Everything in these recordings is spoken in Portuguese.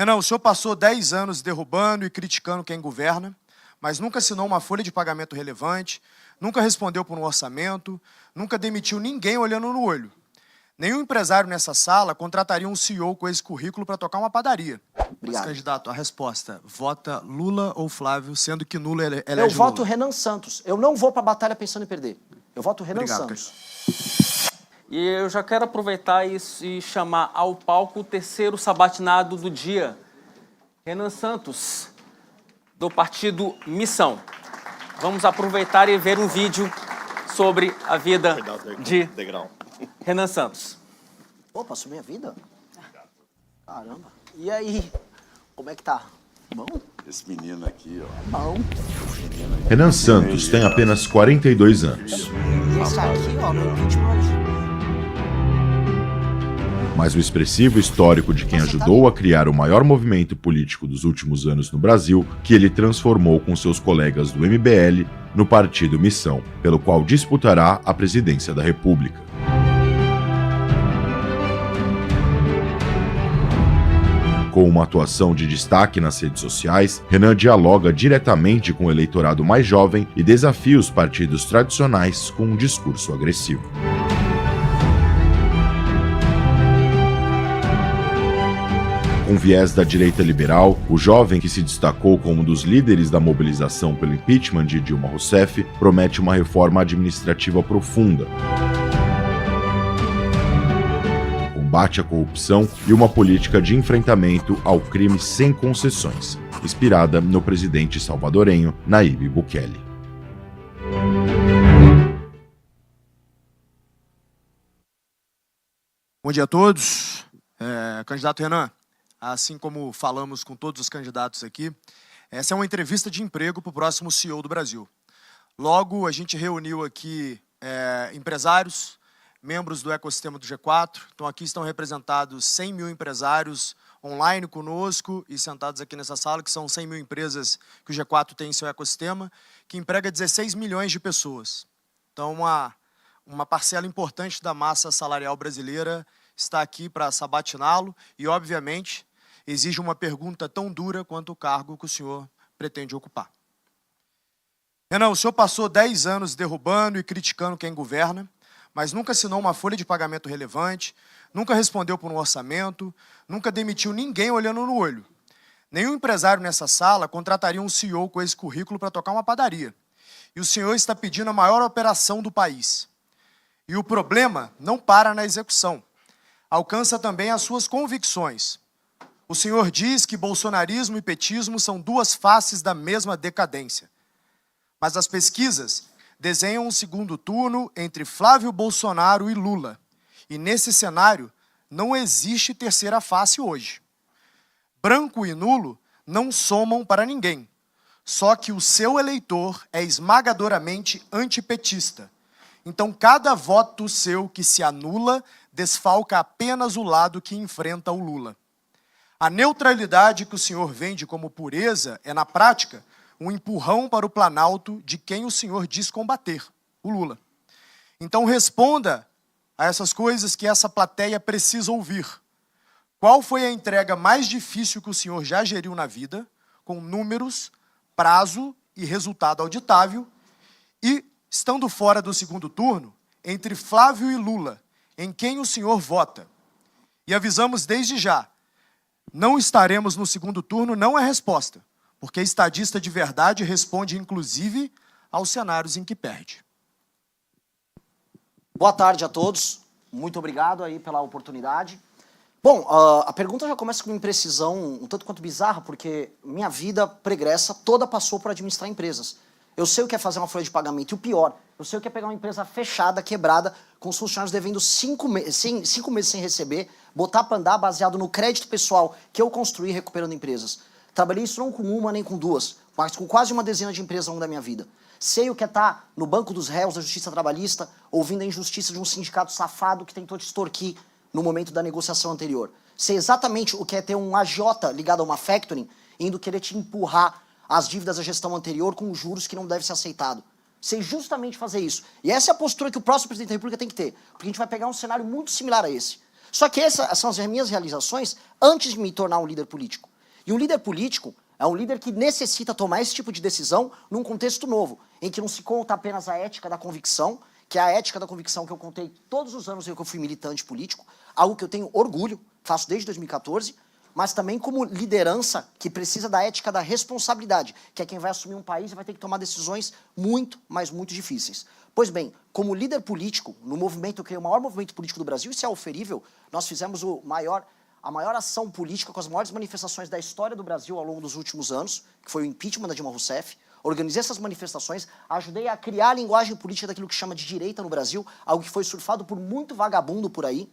Renan, o senhor passou 10 anos derrubando e criticando quem governa, mas nunca assinou uma folha de pagamento relevante, nunca respondeu por um orçamento, nunca demitiu ninguém olhando no olho. Nenhum empresário nessa sala contrataria um CEO com esse currículo para tocar uma padaria. Obrigado. Mas, candidato, a resposta, vota Lula ou Flávio, sendo que Lula elege Eu voto Lula? Renan Santos. Eu não vou para a batalha pensando em perder. Eu voto Renan Obrigado, Santos. E eu já quero aproveitar e chamar ao palco o terceiro sabatinado do dia, Renan Santos, do partido Missão. Vamos aproveitar e ver um vídeo sobre a vida de Renan Santos. Opa, passou minha vida? Caramba. E aí? Como é que tá? Bom? Esse menino aqui, ó. Bom. Renan Santos tem apenas 42 anos. E esse aqui, ó, no impeachment. Mas o expressivo histórico de quem ajudou a criar o maior movimento político dos últimos anos no Brasil, que ele transformou com seus colegas do MBL no Partido Missão, pelo qual disputará a presidência da República. Com uma atuação de destaque nas redes sociais, Renan dialoga diretamente com o eleitorado mais jovem e desafia os partidos tradicionais com um discurso agressivo. Com viés da direita liberal, o jovem que se destacou como um dos líderes da mobilização pelo impeachment de Dilma Rousseff promete uma reforma administrativa profunda, combate à corrupção e uma política de enfrentamento ao crime sem concessões, inspirada no presidente salvadorenho Nayib Bukele. Bom dia a todos. Candidato Renan, assim como falamos com todos os candidatos aqui, essa é uma entrevista de emprego para o próximo CEO do Brasil. Logo, a gente reuniu aqui empresários, membros do ecossistema do G4. Então, aqui estão representados 100 mil empresários online conosco e sentados aqui nessa sala, que são 100 mil empresas que o G4 tem em seu ecossistema, que emprega 16 milhões de pessoas. Então, uma parcela importante da massa salarial brasileira está aqui para sabatiná-lo e, obviamente, exige uma pergunta tão dura quanto o cargo que o senhor pretende ocupar. Renan, o senhor passou 10 anos derrubando e criticando quem governa, mas nunca assinou uma folha de pagamento relevante, nunca respondeu por um orçamento, nunca demitiu ninguém olhando no olho. Nenhum empresário nessa sala contrataria um CEO com esse currículo para tocar uma padaria. E o senhor está pedindo a maior operação do país. E o problema não para na execução. Alcança também as suas convicções. O senhor diz que bolsonarismo e petismo são duas faces da mesma decadência. Mas as pesquisas desenham um segundo turno entre Flávio Bolsonaro e Lula. E nesse cenário, não existe terceira face hoje. Branco e nulo não somam para ninguém. Só que o seu eleitor é esmagadoramente antipetista. Então, cada voto seu que se anula desfalca apenas o lado que enfrenta o Lula. A neutralidade que o senhor vende como pureza é, na prática, um empurrão para o Planalto de quem o senhor diz combater, o Lula. Então responda a essas coisas que essa plateia precisa ouvir. Qual foi a entrega mais difícil que o senhor já geriu na vida, com números, prazo e resultado auditável, e, estando fora do segundo turno, entre Flávio e Lula, em quem o senhor vota? E avisamos desde já, não estaremos no segundo turno, não é resposta, porque estadista de verdade responde, inclusive, aos cenários em que perde. Boa tarde a todos. Muito obrigado aí pela oportunidade. Bom, a pergunta já começa com uma imprecisão um tanto quanto bizarra, porque minha vida pregressa toda passou por administrar empresas. Eu sei o que é fazer uma folha de pagamento, e o pior, eu sei o que é pegar uma empresa fechada, quebrada, com os funcionários devendo 5 meses sem receber, botar para andar baseado no crédito pessoal que eu construí recuperando empresas. Trabalhei isso não com uma nem com duas, mas com quase uma dezena de empresas ao longo da minha vida. Sei o que é estar no banco dos réus da justiça trabalhista, ouvindo a injustiça de um sindicato safado que tentou te extorquir no momento da negociação anterior. Sei exatamente o que é ter um agiota ligado a uma factoring, indo querer te empurrar as dívidas da gestão anterior com juros que não deve ser aceitado. Sei justamente fazer isso. E essa é a postura que o próximo presidente da República tem que ter, porque a gente vai pegar um cenário muito similar a esse. Só que essas são as minhas realizações antes de me tornar um líder político. E um líder político é um líder que necessita tomar esse tipo de decisão num contexto novo, em que não se conta apenas a ética da convicção, que é a ética da convicção que eu contei todos os anos em que eu fui militante político, algo que eu tenho orgulho, faço desde 2014, mas também como liderança que precisa da ética da responsabilidade, que é quem vai assumir um país e vai ter que tomar decisões muito, mas muito difíceis. Pois bem, como líder político, no movimento, eu criei o maior movimento político do Brasil, isso é oferível, nós fizemos a maior ação política com as maiores manifestações da história do Brasil ao longo dos últimos anos, que foi o impeachment da Dilma Rousseff. Organizei essas manifestações, ajudei a criar a linguagem política daquilo que chama de direita no Brasil, algo que foi surfado por muito vagabundo por aí.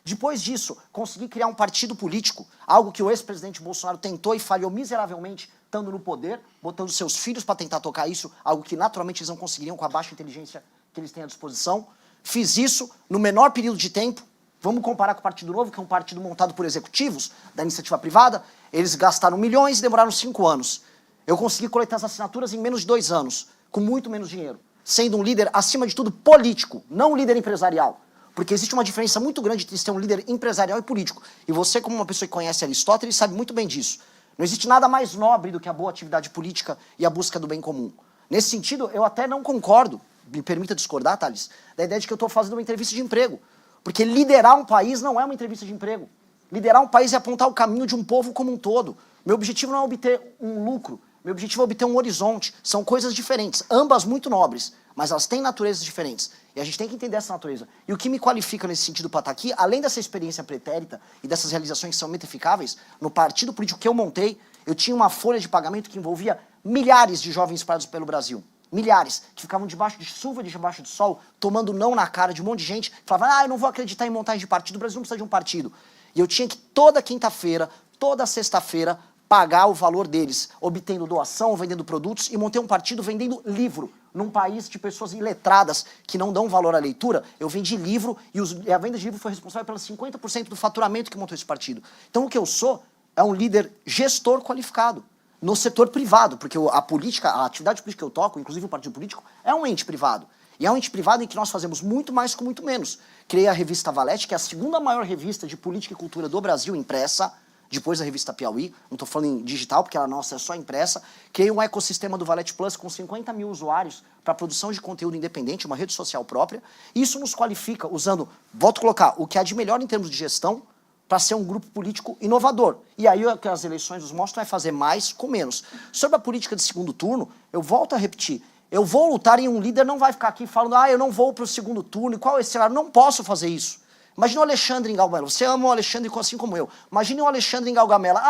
Depois disso, consegui criar um partido político, algo que o ex-presidente Bolsonaro tentou e falhou miseravelmente, estando no poder, botando seus filhos para tentar tocar isso, algo que naturalmente eles não conseguiriam com a baixa inteligência que eles têm à disposição. Fiz isso no menor período de tempo. Vamos comparar com o Partido Novo, que é um partido montado por executivos da iniciativa privada. Eles gastaram milhões e demoraram 5 anos. Eu consegui coletar as assinaturas em menos de 2 anos, com muito menos dinheiro, sendo um líder, acima de tudo, político, não um líder empresarial. Porque existe uma diferença muito grande entre ser um líder empresarial e político. E você, como uma pessoa que conhece Aristóteles, sabe muito bem disso. Não existe nada mais nobre do que a boa atividade política e a busca do bem comum. Nesse sentido, eu até não concordo, me permita discordar, Thales, da ideia de que eu estou fazendo uma entrevista de emprego. Porque liderar um país não é uma entrevista de emprego. Liderar um país é apontar o caminho de um povo como um todo. Meu objetivo não é obter um lucro, meu objetivo é obter um horizonte. São coisas diferentes, ambas muito nobres, mas elas têm naturezas diferentes. E a gente tem que entender essa natureza. E o que me qualifica nesse sentido para estar aqui, além dessa experiência pretérita e dessas realizações que são muito eficáveis, no partido político que eu montei, eu tinha uma folha de pagamento que envolvia milhares de jovens espalhados pelo Brasil. Milhares, que ficavam debaixo de chuva, debaixo de sol, tomando não na cara de um monte de gente, que falava, eu não vou acreditar em montagem de partido, o Brasil não precisa de um partido. E eu tinha que toda quinta-feira, toda sexta-feira, pagar o valor deles, obtendo doação, vendendo produtos, e montei um partido vendendo livro. Num país de pessoas iletradas que não dão valor à leitura, eu vendi livro e a venda de livro foi responsável pelos 50% do faturamento que montou esse partido. Então o que eu sou é um líder gestor qualificado no setor privado, porque a política, a atividade política que eu toco, inclusive o partido político, é um ente privado. E é um ente privado em que nós fazemos muito mais com muito menos. Criei a revista Valete, que é a segunda maior revista de política e cultura do Brasil impressa, depois da revista Piauí, não estou falando em digital, porque ela nossa é só impressa. Criei um ecossistema do Valete Plus com 50 mil usuários para produção de conteúdo independente, uma rede social própria. Isso nos qualifica usando, volto a colocar, o que há de melhor em termos de gestão para ser um grupo político inovador. E aí o que as eleições nos mostram é fazer mais com menos. Sobre a política de segundo turno, eu volto a repetir, eu vou lutar e um líder não vai ficar aqui falando, eu não vou para o segundo turno, e qual é esse cenário? Não posso fazer isso. Imagina o Alexandre em Gaugamela. Você ama o Alexandre assim como eu. Imagine o Alexandre em Gaugamela.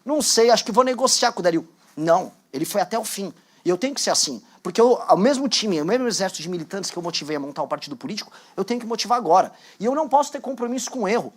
Não sei, acho que vou negociar com o Dario. Não, ele foi até o fim. E eu tenho que ser assim. Porque o mesmo time, o mesmo exército de militantes que eu motivei a montar o partido político, eu tenho que motivar agora. E eu não posso ter compromisso com o erro.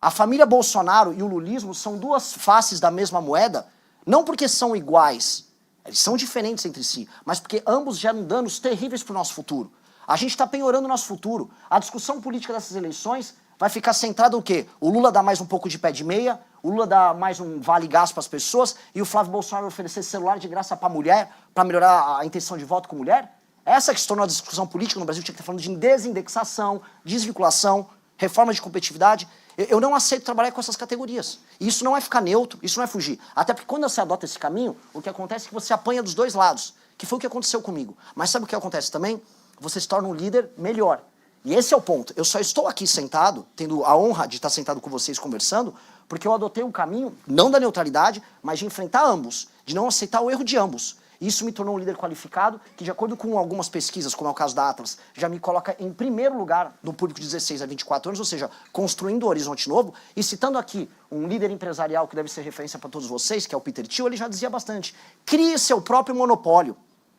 A família Bolsonaro e o lulismo são duas faces da mesma moeda, não porque são iguais, eles são diferentes entre si, mas porque ambos geram danos terríveis para o nosso futuro. A gente está penhorando o nosso futuro. A discussão política dessas eleições vai ficar centrada no quê? O Lula dá mais um pouco de pé de meia, o Lula dá mais um vale-gás para as pessoas e o Flávio Bolsonaro oferecer celular de graça para mulher, para melhorar a intenção de voto com mulher? Essa que se tornou a discussão política no Brasil, tinha que estar falando de desindexação, desvinculação, reforma de competitividade. Eu não aceito trabalhar com essas categorias. E isso não é ficar neutro, isso não é fugir. Até porque quando você adota esse caminho, o que acontece é que você apanha dos dois lados, que foi o que aconteceu comigo. Mas sabe o que acontece também? Você se torna um líder melhor. E esse é o ponto. Eu só estou aqui sentado, tendo a honra de estar sentado com vocês conversando, porque eu adotei um caminho, não da neutralidade, mas de enfrentar ambos, de não aceitar o erro de ambos. Isso me tornou um líder qualificado, que de acordo com algumas pesquisas, como é o caso da Atlas, já me coloca em primeiro lugar no público de 16 a 24 anos, ou seja, construindo um horizonte novo. E citando aqui um líder empresarial que deve ser referência para todos vocês, que é o Peter Thiel, ele já dizia bastante, crie seu próprio monopólio.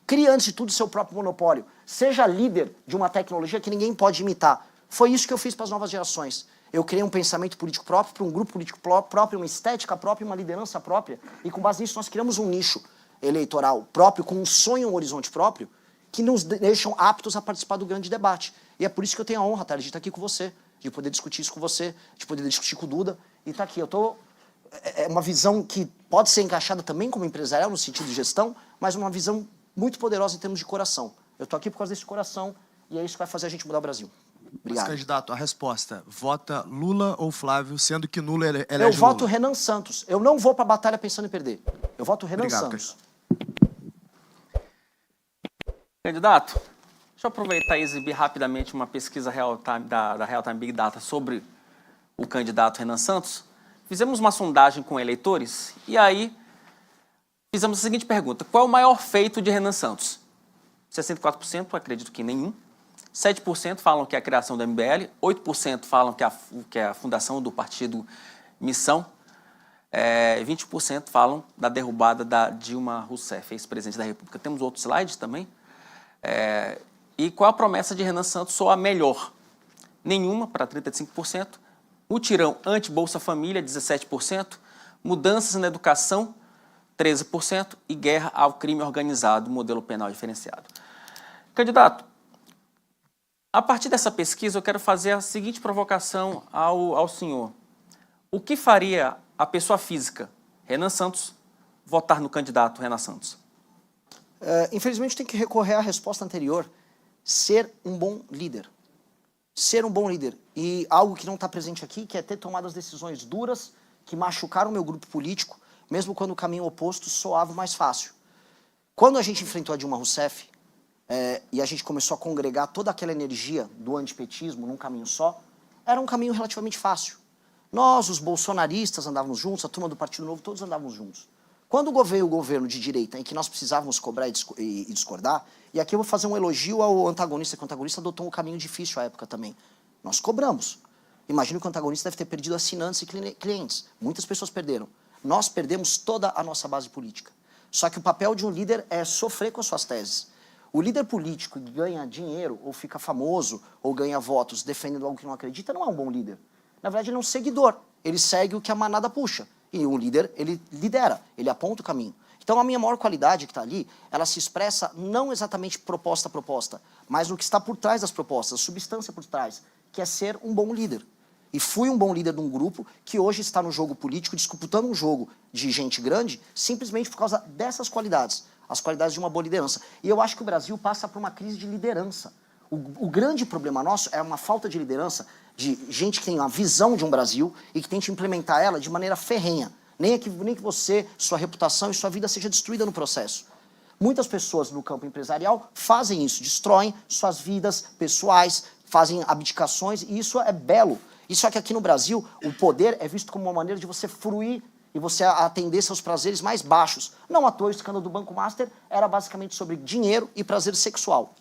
Crie, antes de tudo, seu próprio monopólio. Seja líder de uma tecnologia que ninguém pode imitar. Foi isso que eu fiz para as novas gerações. Eu criei um pensamento político próprio, para um grupo político próprio, uma estética própria, uma liderança própria. E com base nisso nós criamos um nicho eleitoral próprio, com um sonho, um horizonte próprio, que nos deixam aptos a participar do grande debate. E é por isso que eu tenho a honra, Thales, de estar aqui com você, de poder discutir isso com você, de poder discutir com o Duda, e estar aqui. É uma visão que pode ser encaixada também como empresarial, no sentido de gestão, mas uma visão muito poderosa em termos de coração. Eu estou aqui por causa desse coração, e é isso que vai fazer a gente mudar o Brasil. Mas, Obrigado. candidato, a resposta, vota Lula ou Flávio, sendo que Lula elege Eu voto Lula? Renan Santos. Eu não vou pra batalha pensando em perder. Eu voto Renan Obrigado, Santos. Candidato, deixa eu aproveitar e exibir rapidamente uma pesquisa da Real Time Big Data sobre o candidato Renan Santos. Fizemos uma sondagem com eleitores e aí fizemos a seguinte pergunta: qual é o maior feito de Renan Santos? 64% acredito que nenhum. 7% falam que é a criação do MBL, 8% falam que é a fundação do partido Missão, 20% falam da derrubada da Dilma Rousseff, ex-presidente da República. Temos outros slides também. E qual a promessa de Renan Santos soa melhor? Nenhuma, para 35%. Mutirão anti-Bolsa Família, 17%. Mudanças na educação, 13%. E guerra ao crime organizado, modelo penal diferenciado. Candidato, a partir dessa pesquisa, eu quero fazer a seguinte provocação ao senhor. O que faria a pessoa física, Renan Santos, votar no candidato Renan Santos? Infelizmente, tem que recorrer à resposta anterior. Ser um bom líder. Ser um bom líder. E algo que não está presente aqui, que é ter tomado as decisões duras que machucaram o meu grupo político, mesmo quando o caminho oposto soava mais fácil. Quando a gente enfrentou a Dilma Rousseff, e a gente começou a congregar toda aquela energia do antipetismo num caminho só, era um caminho relativamente fácil. Nós, os bolsonaristas, andávamos juntos, a turma do Partido Novo, todos andávamos juntos. Quando veio o governo de direita, em que nós precisávamos cobrar e discordar, e aqui eu vou fazer um elogio ao antagonista, que o antagonista adotou um caminho difícil à época também. Nós cobramos. Imagino que o antagonista deve ter perdido assinantes e clientes. Muitas pessoas perderam. Nós perdemos toda a nossa base política. Só que o papel de um líder é sofrer com as suas teses. O líder político que ganha dinheiro, ou fica famoso, ou ganha votos defendendo algo que não acredita, não é um bom líder. Na verdade, ele é um seguidor. Ele segue o que a manada puxa. E o líder, ele lidera, ele aponta o caminho. Então, a minha maior qualidade que está ali, ela se expressa não exatamente proposta a proposta, mas no que está por trás das propostas, a substância por trás, que é ser um bom líder. E fui um bom líder de um grupo que hoje está no jogo político, disputando um jogo de gente grande, simplesmente por causa dessas qualidades, as qualidades de uma boa liderança. E eu acho que o Brasil passa por uma crise de liderança. O grande problema nosso é uma falta de liderança, de gente que tem uma visão de um Brasil e que tente implementar ela de maneira ferrenha. Nem que você, sua reputação e sua vida seja destruída no processo. Muitas pessoas no campo empresarial fazem isso, destroem suas vidas pessoais, fazem abdicações, e isso é belo. E só que aqui no Brasil, o poder é visto como uma maneira de você fruir e você atender seus prazeres mais baixos. Não à toa, o escândalo do Banco Master era basicamente sobre dinheiro e prazer sexual.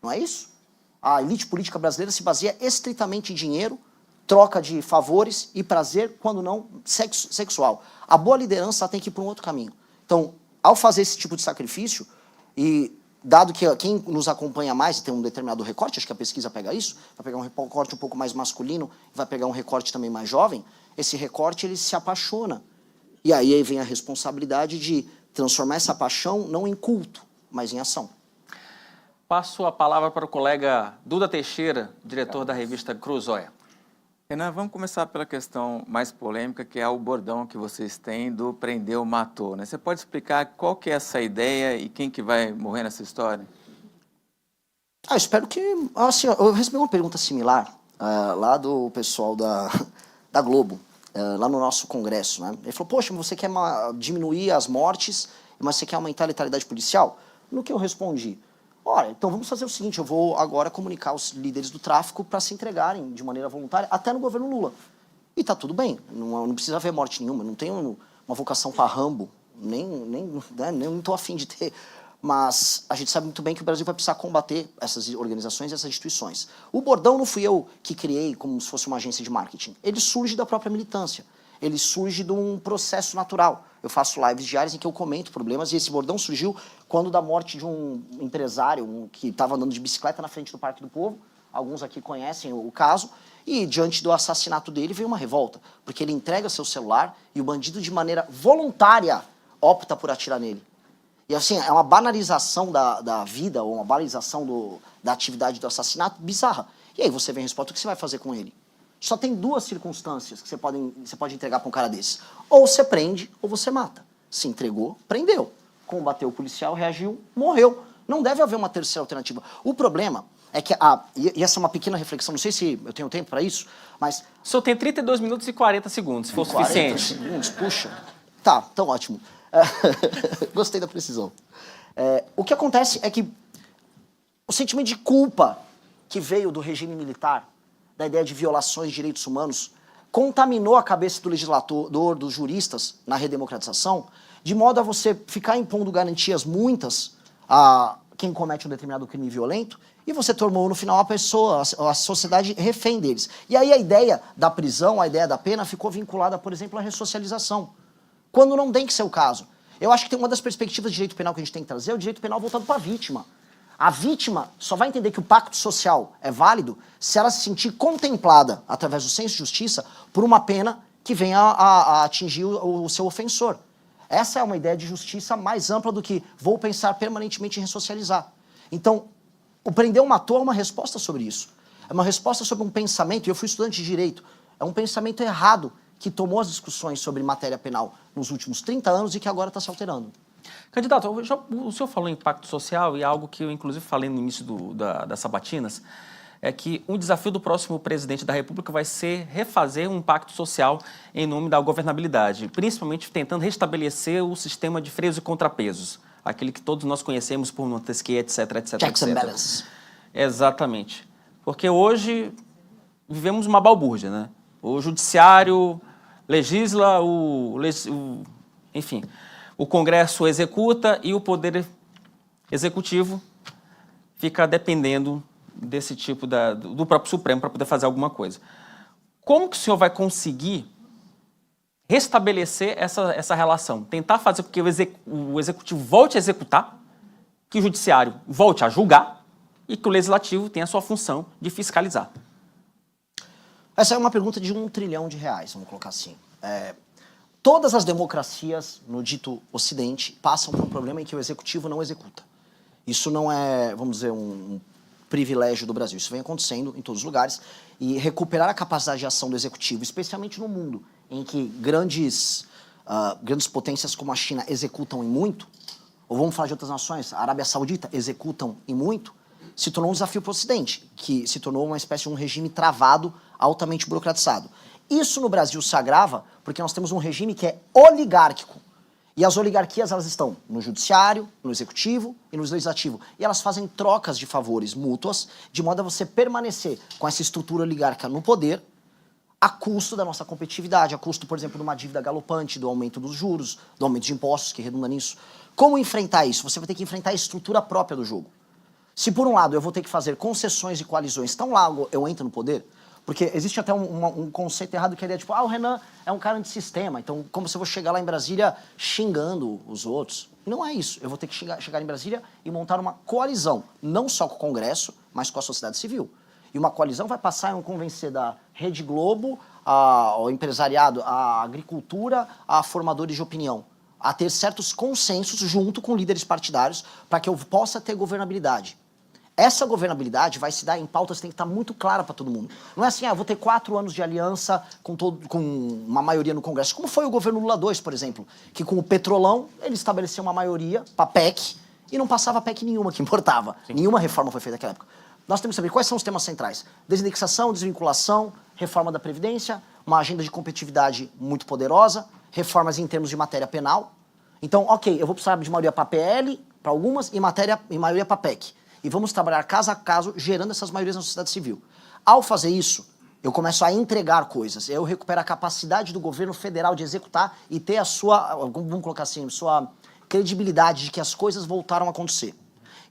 Não é isso? A elite política brasileira se baseia estritamente em dinheiro, troca de favores e prazer, quando não sexual. A boa liderança tem que ir para um outro caminho. Então, ao fazer esse tipo de sacrifício, e dado que quem nos acompanha mais tem um determinado recorte, acho que a pesquisa pega isso, vai pegar um recorte um pouco mais masculino, vai pegar um recorte também mais jovem, esse recorte ele se apaixona. E aí vem a responsabilidade de transformar essa paixão não em culto, mas em ação. Passo a palavra para o colega Duda Teixeira, diretor da revista Cruzoia. Renan, vamos começar pela questão mais polêmica, que é o bordão que vocês têm do prendeu, matou, né? Você pode explicar qual que é essa ideia e quem que vai morrer nessa história? Eu espero que... Assim, eu recebi uma pergunta similar lá do pessoal da Globo, lá no nosso congresso, né? Ele falou, poxa, você quer diminuir as mortes, mas você quer aumentar a letalidade policial? No que eu respondi? Olha, então vamos fazer o seguinte, eu vou agora comunicar os líderes do tráfico para se entregarem de maneira voluntária, até no governo Lula. E tá tudo bem, não precisa haver morte nenhuma, não tenho uma vocação para Rambo, nem estou afim de ter. Mas a gente sabe muito bem que o Brasil vai precisar combater essas organizações e essas instituições. O bordão não fui eu que criei como se fosse uma agência de marketing. Ele surge da própria militância. Ele surge de um processo natural. Eu faço lives diárias em que eu comento problemas e esse bordão surgiu quando da morte de um empresário que estava andando de bicicleta na frente do Parque do Povo. Alguns aqui conhecem o caso. E diante do assassinato dele veio uma revolta, porque ele entrega seu celular e o bandido de maneira voluntária opta por atirar nele. E assim, é uma banalização da vida ou uma banalização da atividade do assassinato bizarra. E aí você vem a resposta, o que você vai fazer com ele? Só tem duas circunstâncias que você pode entregar para um cara desse. Ou você prende, ou você mata. Se entregou, prendeu. Combateu o policial, reagiu, morreu. Não deve haver uma terceira alternativa. O problema é que, e essa é uma pequena reflexão, não sei se eu tenho tempo para isso, mas... O senhor tem 32 minutos e 40 segundos, se for 40 suficiente. segundos, puxa. Tá, então ótimo. Gostei da precisão. O que acontece é que o sentimento de culpa que veio do regime militar, da ideia de violações de direitos humanos, contaminou a cabeça do legislador, dos juristas, na redemocratização, de modo a você ficar impondo garantias muitas a quem comete um determinado crime violento, e você tornou, no final, a sociedade refém deles. E aí a ideia da prisão, a ideia da pena, ficou vinculada, por exemplo, à ressocialização, quando não tem que ser o caso. Eu acho que tem uma das perspectivas de direito penal que a gente tem que trazer, é o direito penal voltado para a vítima. A vítima só vai entender que o pacto social é válido se ela se sentir contemplada, através do senso de justiça, por uma pena que venha a atingir o seu ofensor. Essa é uma ideia de justiça mais ampla do que vou pensar permanentemente em ressocializar. Então, o Prendeu Matou é uma resposta sobre isso. É uma resposta sobre um pensamento, e eu fui estudante de direito, é um pensamento errado que tomou as discussões sobre matéria penal nos últimos 30 anos e que agora está se alterando. Candidato, o senhor falou em impacto social e algo que eu, inclusive, falei no início das sabatinas, é que um desafio do próximo presidente da República vai ser refazer um pacto social em nome da governabilidade, principalmente tentando restabelecer o sistema de freios e contrapesos, aquele que todos nós conhecemos por Montesquieu, etc, etc, Checks and etc. balances. Exatamente. Porque hoje vivemos uma balbúrdia, né? O judiciário legisla, enfim, o Congresso executa e o Poder Executivo fica dependendo desse tipo do próprio Supremo para poder fazer alguma coisa. Como que o senhor vai conseguir restabelecer essa relação? Tentar fazer com que o Executivo volte a executar, que o Judiciário volte a julgar e que o Legislativo tenha a sua função de fiscalizar. Essa é uma pergunta de R$1 trilhão, vamos colocar assim. Todas as democracias no dito Ocidente passam por um problema em que o Executivo não executa. Isso não é, vamos dizer, um privilégio do Brasil. Isso vem acontecendo em todos os lugares. E recuperar a capacidade de ação do Executivo, especialmente no mundo em que grandes potências como a China executam em muito, ou vamos falar de outras nações, a Arábia Saudita executam em muito, se tornou um desafio para o Ocidente, que se tornou uma espécie de um regime travado, altamente burocratizado. Isso no Brasil se agrava porque nós temos um regime que é oligárquico. E as oligarquias, elas estão no judiciário, no executivo e no legislativo. E elas fazem trocas de favores mútuas, de modo a você permanecer com essa estrutura oligárquica no poder, a custo da nossa competitividade, a custo, por exemplo, de uma dívida galopante, do aumento dos juros, do aumento de impostos, que redunda nisso. Como enfrentar isso? Você vai ter que enfrentar a estrutura própria do jogo. Se, por um lado, eu vou ter que fazer concessões e coalizões tão logo eu entro no poder, porque existe até um conceito errado que é a ideia, tipo, o Renan é um cara antissistema, então como se eu vou chegar lá em Brasília xingando os outros? Não é isso. Eu vou ter que chegar em Brasília e montar uma coalizão, não só com o Congresso, mas com a sociedade civil. E uma coalizão vai passar a convencer da Rede Globo, ao empresariado, à agricultura, a formadores de opinião, a ter certos consensos junto com líderes partidários para que eu possa ter governabilidade. Essa governabilidade vai se dar em pautas que tem que estar muito clara para todo mundo. Não é assim, eu vou ter 4 anos de aliança com uma maioria no Congresso. Como foi o governo Lula II, por exemplo, que com o Petrolão ele estabeleceu uma maioria para PEC e não passava PEC nenhuma que importava. Sim. Nenhuma reforma foi feita naquela época. Nós temos que saber quais são os temas centrais. Desindexação, desvinculação, reforma da Previdência, uma agenda de competitividade muito poderosa, reformas em termos de matéria penal. Então, ok, eu vou precisar de maioria para PL, para algumas, e maioria para PEC. E vamos trabalhar caso a caso, gerando essas maiorias na sociedade civil. Ao fazer isso, eu começo a entregar coisas. Eu recupero a capacidade do governo federal de executar e ter a sua, vamos colocar assim, sua credibilidade de que as coisas voltaram a acontecer.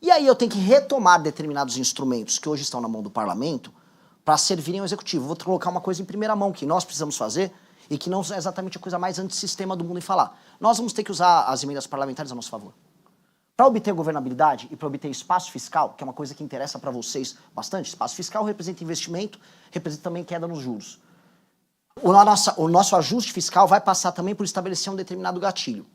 E aí eu tenho que retomar determinados instrumentos que hoje estão na mão do parlamento para servirem ao executivo. Vou colocar uma coisa em primeira mão que nós precisamos fazer e que não é exatamente a coisa mais antissistema do mundo em falar. Nós vamos ter que usar as emendas parlamentares a nosso favor. Para obter governabilidade e para obter espaço fiscal, que é uma coisa que interessa para vocês bastante, espaço fiscal representa investimento, representa também queda nos juros. O nosso ajuste fiscal vai passar também por estabelecer um determinado gatilho.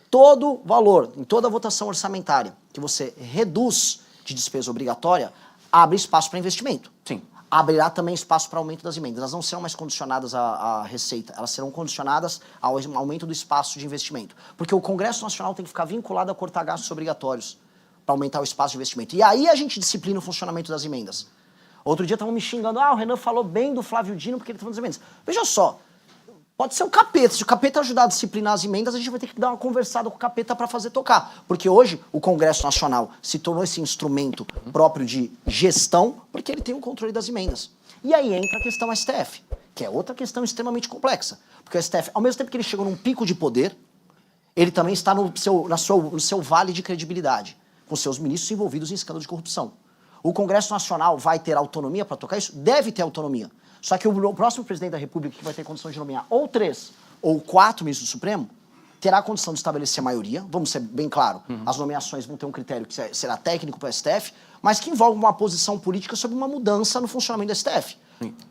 Todo valor, em toda votação orçamentária, que você reduz de despesa obrigatória, abre espaço para investimento. Sim. Abrirá também espaço para aumento das emendas. Elas não serão mais condicionadas à receita, elas serão condicionadas ao aumento do espaço de investimento. Porque o Congresso Nacional tem que ficar vinculado a cortar gastos obrigatórios para aumentar o espaço de investimento. E aí a gente disciplina o funcionamento das emendas. Outro dia estavam me xingando, o Renan falou bem do Flávio Dino porque ele está falando das emendas. Veja só, pode ser o capeta. Se o capeta ajudar a disciplinar as emendas, a gente vai ter que dar uma conversada com o capeta para fazer tocar. Porque hoje o Congresso Nacional se tornou esse instrumento próprio de gestão, porque ele tem o controle das emendas. E aí entra a questão STF, que é outra questão extremamente complexa. Porque o STF, ao mesmo tempo que ele chegou num pico de poder, ele também está no seu vale de credibilidade, com seus ministros envolvidos em escândalo de corrupção. O Congresso Nacional vai ter autonomia para tocar isso? Deve ter autonomia. Só que o próximo presidente da República, que vai ter condição de nomear ou 3 ou 4 ministros do Supremo, terá a condição de estabelecer maioria. Vamos ser bem claro, as nomeações vão ter um critério que será técnico para o STF, mas que envolve uma posição política sobre uma mudança no funcionamento do STF.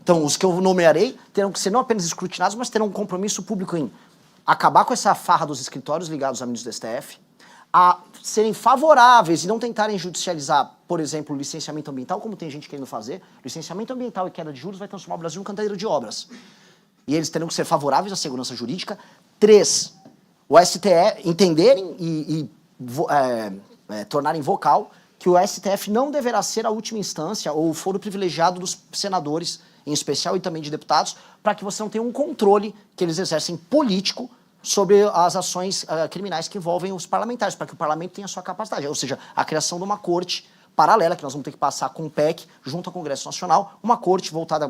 Então, os que eu nomearei terão que ser não apenas escrutinados, mas terão um compromisso público em acabar com essa farra dos escritórios ligados a ministros do STF, a serem favoráveis e não tentarem judicializar, por exemplo, o licenciamento ambiental, como tem gente querendo fazer. Licenciamento ambiental e queda de juros vai transformar o Brasil num canteiro de obras. E eles terão que ser favoráveis à segurança jurídica. 3, o STF entenderem e tornarem vocal que o STF não deverá ser a última instância ou o foro privilegiado dos senadores, em especial, e também de deputados, para que você não tenha um controle que eles exercem político sobre as ações criminais que envolvem os parlamentares, para que o parlamento tenha a sua capacidade. Ou seja, a criação de uma corte paralela, que nós vamos ter que passar com o PEC, junto ao Congresso Nacional, uma corte montada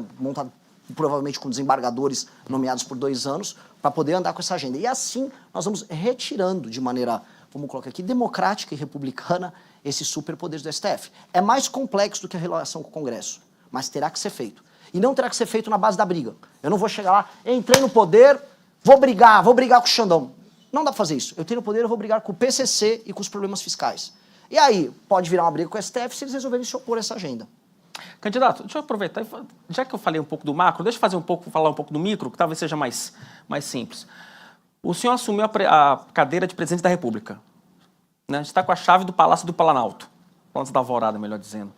provavelmente com desembargadores nomeados por 2 anos, para poder andar com essa agenda. E assim nós vamos retirando de maneira, vamos colocar aqui, democrática e republicana esses superpoderes do STF. É mais complexo do que a relação com o Congresso, mas terá que ser feito. E não terá que ser feito na base da briga. Eu não vou chegar lá, entrei no poder, vou brigar com o Xandão. Não dá pra fazer isso. Eu tenho no poder, eu vou brigar com o PCC e com os problemas fiscais. E aí, pode virar uma briga com o STF se eles resolverem se opor a essa agenda. Candidato, deixa eu aproveitar, já que eu falei um pouco do macro, deixa eu falar um pouco do micro, que talvez seja mais simples. O senhor assumiu a cadeira de presidente da República. Né? Está com a chave do Palácio do Planalto, Palácio da Alvorada, melhor dizendo.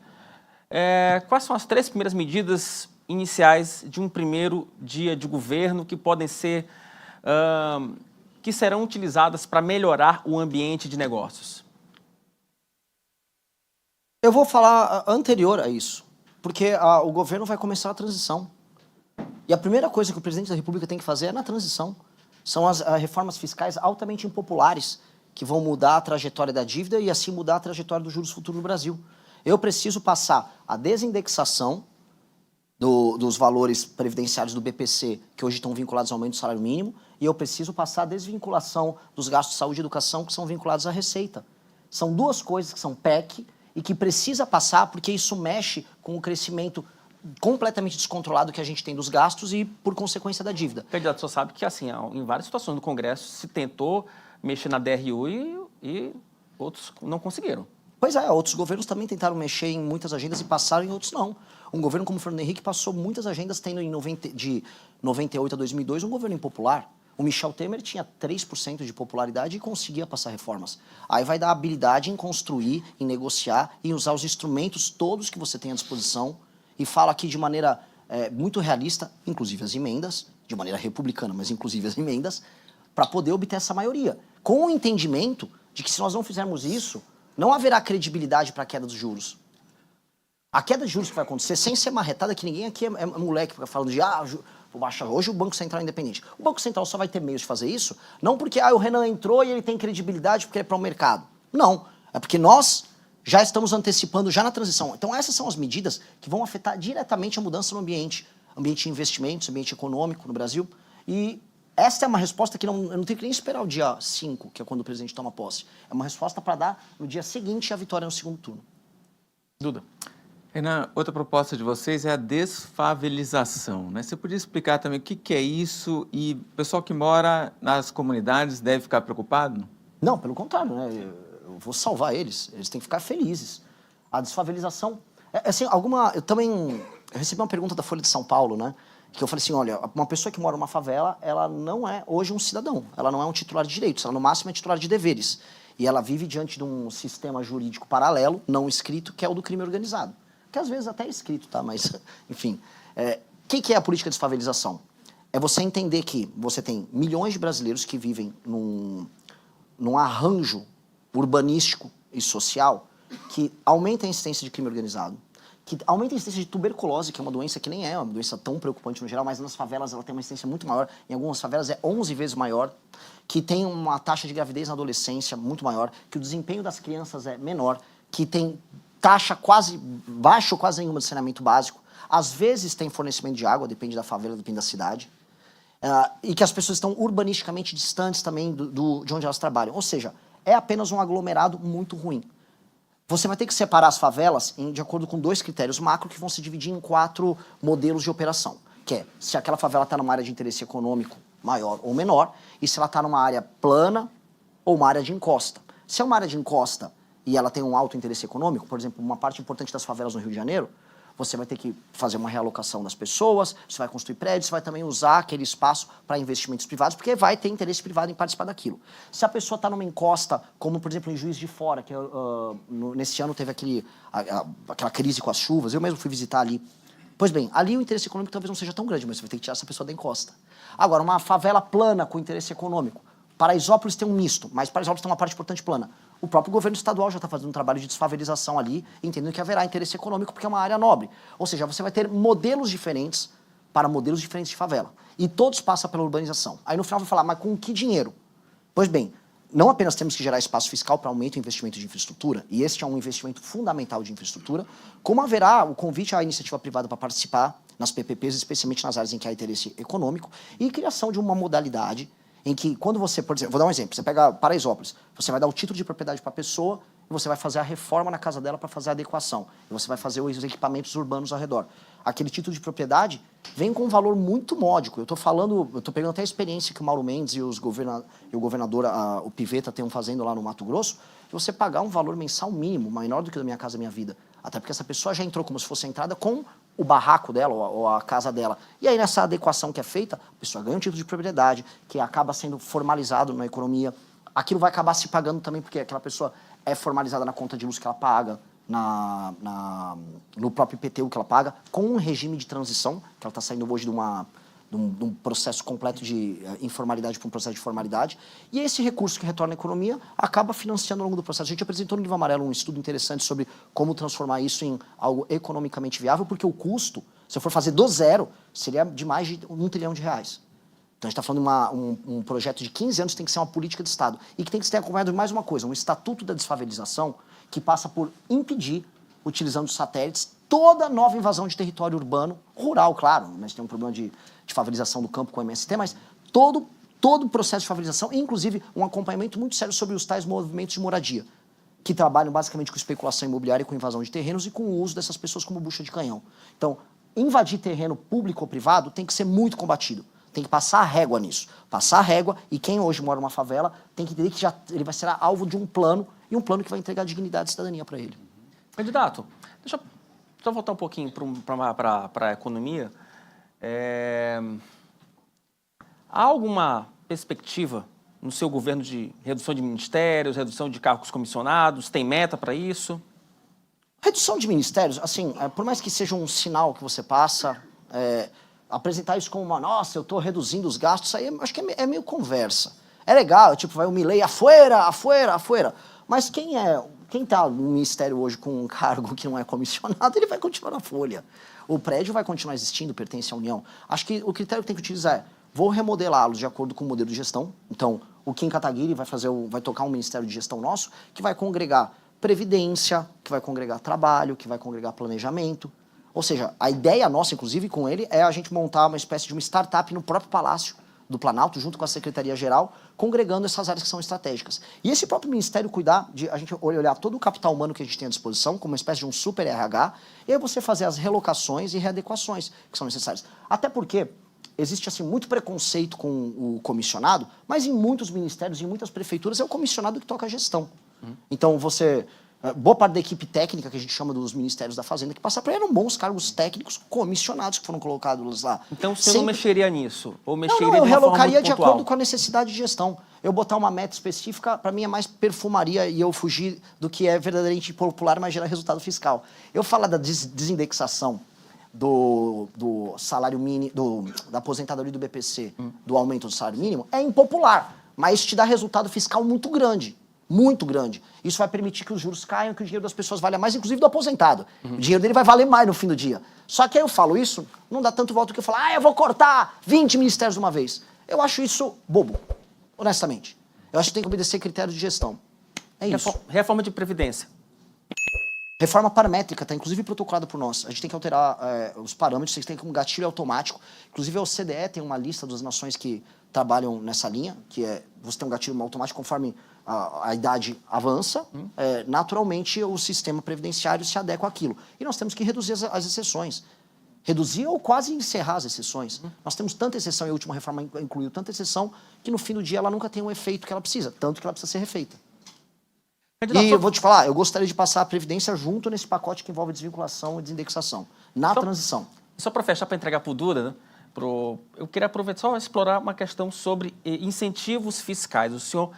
Quais são as 3 primeiras medidas iniciais de um primeiro dia de governo que podem ser, que serão utilizadas para melhorar o ambiente de negócios? Eu vou falar anterior a isso, porque o governo vai começar a transição. E a primeira coisa que o presidente da República tem que fazer é na transição. São as reformas fiscais altamente impopulares, que vão mudar a trajetória da dívida e assim mudar a trajetória dos juros futuros no Brasil. Eu preciso passar a desindexação dos valores previdenciários do BPC, que hoje estão vinculados ao aumento do salário mínimo, e eu preciso passar a desvinculação dos gastos de saúde e educação, que são vinculados à receita. São 2 coisas que são PEC e que precisa passar porque isso mexe com o crescimento completamente descontrolado que a gente tem dos gastos e, por consequência, da dívida. Candidato, o senhor sabe que, assim, em várias situações do Congresso se tentou mexer na DRU e outros não conseguiram. Pois é, outros governos também tentaram mexer em muitas agendas e passaram, em outros não. Um governo como o Fernando Henrique passou muitas agendas, tendo de 98 a 2002 um governo impopular. O Michel Temer tinha 3% de popularidade e conseguia passar reformas. Aí vai dar habilidade em construir, em negociar, em usar os instrumentos todos que você tem à disposição. E falo aqui de maneira muito realista, inclusive as emendas, de maneira republicana, mas inclusive as emendas, para poder obter essa maioria. Com o entendimento de que se nós não fizermos isso, não haverá credibilidade para a queda dos juros. A queda de juros que vai acontecer, sem ser marretada, que ninguém aqui é moleque, fica falando de vou baixar hoje o Banco Central é independente. O Banco Central só vai ter meios de fazer isso, não porque o Renan entrou e ele tem credibilidade porque é para o mercado. Não, é porque nós já estamos antecipando já na transição. Então essas são as medidas que vão afetar diretamente a mudança no ambiente de investimentos, ambiente econômico no Brasil. E essa é uma resposta que eu não tenho que nem esperar o dia 5, que é quando o presidente toma posse. É uma resposta para dar no dia seguinte a vitória no segundo turno. Duda. Renan, outra proposta de vocês é a desfavelização, né? Você podia explicar também o que é isso e o pessoal que mora nas comunidades deve ficar preocupado? Não, pelo contrário, né? Eu vou salvar eles têm que ficar felizes. A desfavelização... assim, eu também recebi uma pergunta da Folha de São Paulo, né? Que eu falei assim, olha, uma pessoa que mora numa favela, ela não é hoje um cidadão, ela não é um titular de direitos, ela no máximo é titular de deveres. E ela vive diante de um sistema jurídico paralelo, não escrito, que é o do crime organizado. Que às vezes até é escrito, tá? Mas, enfim. O que é a política de desfavelização? É você entender que você tem milhões de brasileiros que vivem num arranjo urbanístico e social que aumenta a incidência de crime organizado, que aumenta a incidência de tuberculose, que é uma doença que nem é uma doença tão preocupante no geral, mas nas favelas ela tem uma incidência muito maior, em algumas favelas é 11 vezes maior, que tem uma taxa de gravidez na adolescência muito maior, que o desempenho das crianças é menor, que tem taxa quase baixa ou quase nenhuma de saneamento básico, às vezes tem fornecimento de água, depende da favela, depende da cidade, e que as pessoas estão urbanisticamente distantes também de onde elas trabalham. Ou seja, é apenas um aglomerado muito ruim. Você vai ter que separar as favelas de acordo com 2 critérios macro que vão se dividir em 4 modelos de operação. Que é se aquela favela está numa área de interesse econômico maior ou menor e se ela está numa área plana ou uma área de encosta. Se é uma área de encosta e ela tem um alto interesse econômico, por exemplo, uma parte importante das favelas no Rio de Janeiro, você vai ter que fazer uma realocação das pessoas, você vai construir prédios, você vai também usar aquele espaço para investimentos privados, porque vai ter interesse privado em participar daquilo. Se a pessoa está numa encosta, como por exemplo em Juiz de Fora, que nesse ano teve aquela crise com as chuvas, eu mesmo fui visitar ali. Pois bem, ali o interesse econômico talvez não seja tão grande, mas você vai ter que tirar essa pessoa da encosta. Agora, uma favela plana com interesse econômico. Paraisópolis tem um misto, mas Paraisópolis tem uma parte importante plana. O próprio governo estadual já está fazendo um trabalho de desfavelização ali, entendendo que haverá interesse econômico porque é uma área nobre. Ou seja, você vai ter modelos diferentes para modelos diferentes de favela. E todos passam pela urbanização. Aí no final vai falar, mas com que dinheiro? Pois bem, não apenas temos que gerar espaço fiscal para aumento do investimento de infraestrutura, e este é um investimento fundamental de infraestrutura, como haverá o convite à iniciativa privada para participar nas PPPs, especialmente nas áreas em que há interesse econômico, e criação de uma modalidade em que, quando você, por exemplo, vou dar um exemplo, você pega Paraisópolis, você vai dar o título de propriedade para a pessoa e você vai fazer a reforma na casa dela para fazer a adequação. E você vai fazer os equipamentos urbanos ao redor. Aquele título de propriedade vem com um valor muito módico. Eu estou pegando até a experiência que o Mauro Mendes e o governador, o Piveta, estão fazendo lá no Mato Grosso, de você pagar um valor mensal mínimo, menor do que o da Minha Casa Minha Vida. Até porque essa pessoa já entrou como se fosse a entrada com o barraco dela ou a casa dela. E aí, nessa adequação que é feita, a pessoa ganha um título de propriedade, que acaba sendo formalizado na economia. Aquilo vai acabar se pagando também, porque aquela pessoa é formalizada na conta de luz que ela paga, no próprio IPTU que ela paga, com um regime de transição, que ela está saindo hoje de um processo completo de informalidade para um processo de formalidade. E esse recurso que retorna à economia acaba financiando ao longo do processo. A gente apresentou no Livro Amarelo um estudo interessante sobre como transformar isso em algo economicamente viável, porque o custo, se eu for fazer do zero, seria de mais de R$1 trilhão. Então a gente está falando de um projeto de 15 anos que tem que ser uma política de Estado e que tem que ser acompanhado de mais uma coisa, um estatuto da desfavelização que passa por impedir, utilizando os satélites, toda nova invasão de território urbano, rural, claro, mas tem um problema de favelização do campo com o MST, mas todo o processo de favelização, inclusive um acompanhamento muito sério sobre os tais movimentos de moradia, que trabalham basicamente com especulação imobiliária, com invasão de terrenos e com o uso dessas pessoas como bucha de canhão. Então, invadir terreno público ou privado tem que ser muito combatido. Tem que passar a régua nisso. Passar a régua, e quem hoje mora numa favela tem que entender que ele vai ser alvo de um plano, e um plano que vai entregar dignidade e cidadania para ele. Candidato, deixa eu só voltar um pouquinho para a economia. Há alguma perspectiva no seu governo de redução de ministérios, redução de cargos comissionados? Tem meta para isso? Redução de ministérios, assim, por mais que seja um sinal que você passa, apresentar isso como nossa, eu estou reduzindo os gastos, isso aí acho que é meio conversa. É legal, tipo, vai o Milei, afuera. Mas quem está no ministério hoje com um cargo que não é comissionado, ele vai continuar na folha. O prédio vai continuar existindo, pertence à União. Acho que o critério que tem que utilizar é, vou remodelá-los de acordo com o modelo de gestão. Então, o Kim Kataguiri vai tocar um ministério de gestão nosso, que vai congregar previdência, que vai congregar trabalho, que vai congregar planejamento. Ou seja, a ideia nossa, inclusive, com ele, é a gente montar uma espécie de uma startup no próprio Palácio do Planalto, junto com a Secretaria-Geral, congregando essas áreas que são estratégicas. E esse próprio Ministério cuidar de a gente olhar todo o capital humano que a gente tem à disposição, como uma espécie de um super RH, e aí você fazer as relocações e readequações que são necessárias. Até porque existe assim, muito preconceito com o comissionado, mas em muitos ministérios, em muitas prefeituras, é o comissionado que toca a gestão. Então, boa parte da equipe técnica, que a gente chama dos ministérios da Fazenda, que passa para eram bons cargos técnicos comissionados que foram colocados lá. Então, você não mexeria nisso? Ou mexeria não, eu de uma forma relocaria muito de pontual? acordo com a necessidade de gestão. Eu botar uma meta específica, para mim é mais perfumaria e eu fugir do que é verdadeiramente popular, mas gera resultado fiscal. Eu falar da desindexação do salário mínimo, da aposentadoria do BPC, do aumento do salário mínimo, é impopular, mas te dá resultado fiscal muito grande. muito grande. Isso vai permitir que os juros caiam, que o dinheiro das pessoas valha mais, inclusive do aposentado. O dinheiro dele vai valer mais no fim do dia. Só que aí eu falo isso, não dá tanto voto que eu falo, eu vou cortar 20 ministérios de uma vez. Eu acho isso bobo, honestamente. Eu acho que tem que obedecer critérios de gestão. É isso. Reforma de Previdência. Reforma paramétrica está inclusive protocolada por nós. A gente tem que alterar os parâmetros, vocês têm um gatilho automático. Inclusive a OCDE tem uma lista das nações que trabalham nessa linha, que é você tem um gatilho automático conforme a idade avança, naturalmente o sistema previdenciário se adequa àquilo. E nós temos que reduzir as exceções. Reduzir ou quase encerrar as exceções. Nós temos tanta exceção, e a última reforma incluiu tanta exceção, que no fim do dia ela nunca tem o efeito que ela precisa, tanto que ela precisa ser refeita. E eu vou te falar, eu gostaria de passar a Previdência junto nesse pacote que envolve desvinculação e desindexação, na transição. Só para fechar, para entregar para o Duda, né? Eu queria aproveitar só explorar uma questão sobre incentivos fiscais. O senhor,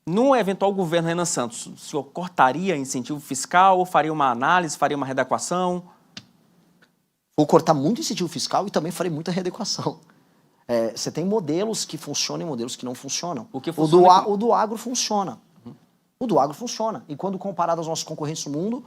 num eventual governo Renan Santos, o senhor cortaria incentivo fiscal ou faria uma análise, faria uma readequação? Vou cortar muito incentivo fiscal e também farei muita readequação. Você tem modelos que funcionam e modelos que não funcionam. O que funciona o do agro funciona. O do agro funciona. E quando comparado aos nossos concorrentes no mundo,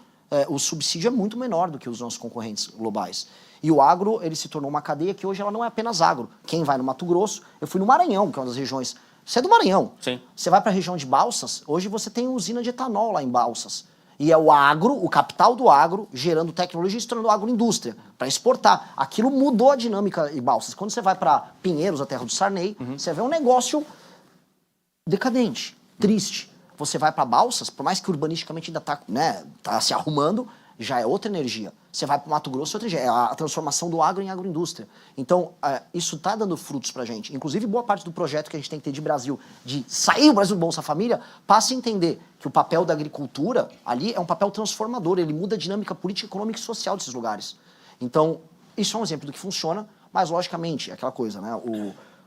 o subsídio é muito menor do que os nossos concorrentes globais. E o agro, ele se tornou uma cadeia que hoje ela não é apenas agro. Quem vai no Mato Grosso, eu fui no Maranhão, que é uma das regiões... Você é do Maranhão. Sim. Você vai para a região de Balsas, hoje você tem usina de etanol lá em Balsas. E é o agro, o capital do agro, gerando tecnologia e se tornando agroindústria, para exportar. Aquilo mudou a dinâmica em Balsas. Quando você vai para Pinheiros, a terra do Sarney, você vê um negócio decadente, triste. Você vai para Balsas, por mais que urbanisticamente ainda tá se arrumando, já é outra energia. Você vai para o Mato Grosso, outra energia. É a transformação do agro em agroindústria. Então, isso está dando frutos para a gente. Inclusive, boa parte do projeto que a gente tem que ter de Brasil, de sair o Brasil do Bolsa Família, passa a entender que o papel da agricultura ali é um papel transformador. Ele muda a dinâmica política, econômica e social desses lugares. Então, isso é um exemplo do que funciona, mas, logicamente, é aquela coisa, né?